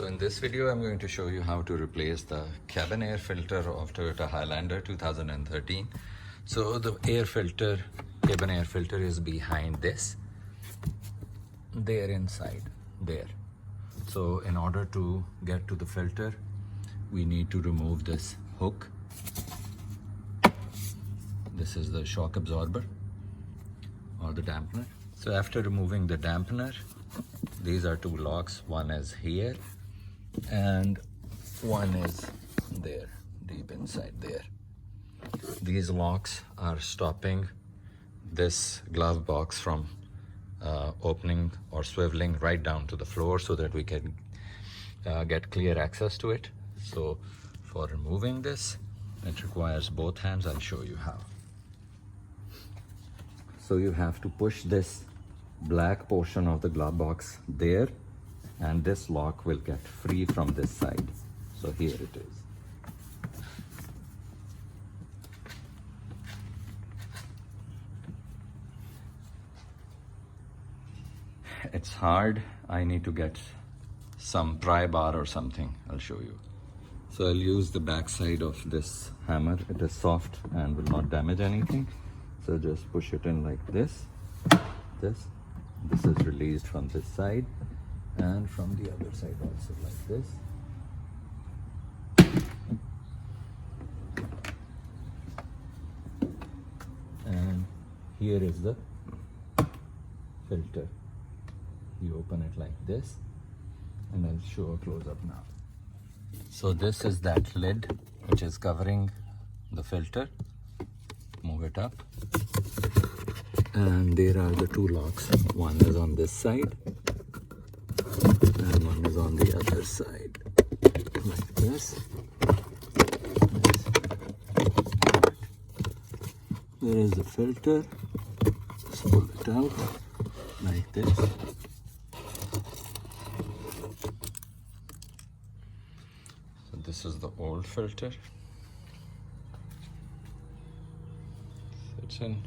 So in this video, I'm going to show you how to replace the cabin air filter of Toyota Highlander 2013. So the air filter, cabin air filter is behind this, there inside, there. So in order to get to the filter, we need to remove this hook. This is the shock absorber or the dampener. So after removing the dampener, these are two locks. One is here and one is there, deep inside there. These locks are stopping this glove box from opening or swiveling right down to the floor so that we can get clear access to it. So for removing this, it requires both hands. I'll show you how. So you have to push this black portion of the glove box there, and this lock will get free from this side. So here it is. It's hard. I need to get some pry bar or something. I'll show you. So I'll use the back side of this hammer. It is soft and will not damage anything. So just push it in like this. This is released from this side and from the other side also, like this. And here is the filter. You open it like this, and I'll show a close-up now. So this is that lid which is covering the filter. Move it up. And there are the two locks. One is on this side and one is on the other side, like this. There is the filter. Just pull it out like this. So this is the old filter. It's in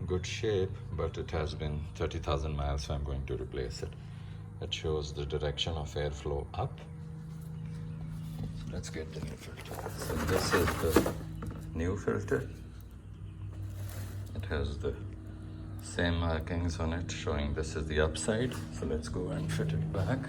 good shape, but it has been 30,000 miles, so I'm going to replace it. It shows the direction of airflow up. So let's get the new filter. So this is the new filter. It has the same markings on it showing this is the upside. So let's go and fit it back.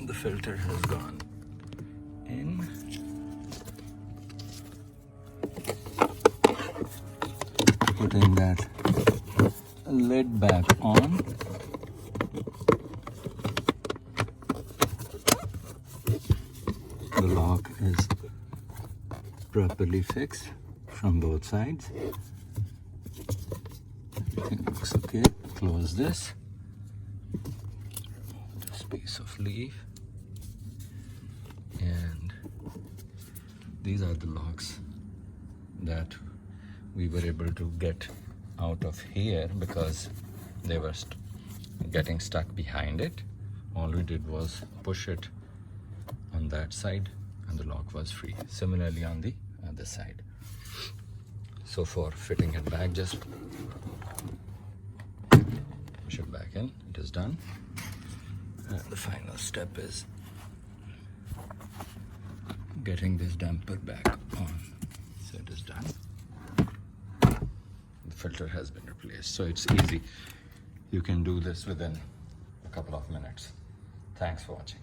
The filter has gone in. Putting that lid back on. The lock is properly fixed from both sides. Everything looks okay. Close this. This piece of leaf. And these are the locks that we were able to get out of here because they were getting stuck behind it. All we did was push it on that side and the lock was free. Similarly on the other side. So for fitting it back, just push it back in. It is done. And the final step is getting this damper back on. So it is done. The filter has been replaced, so it's easy. You can do this within a couple of minutes. Thanks for watching.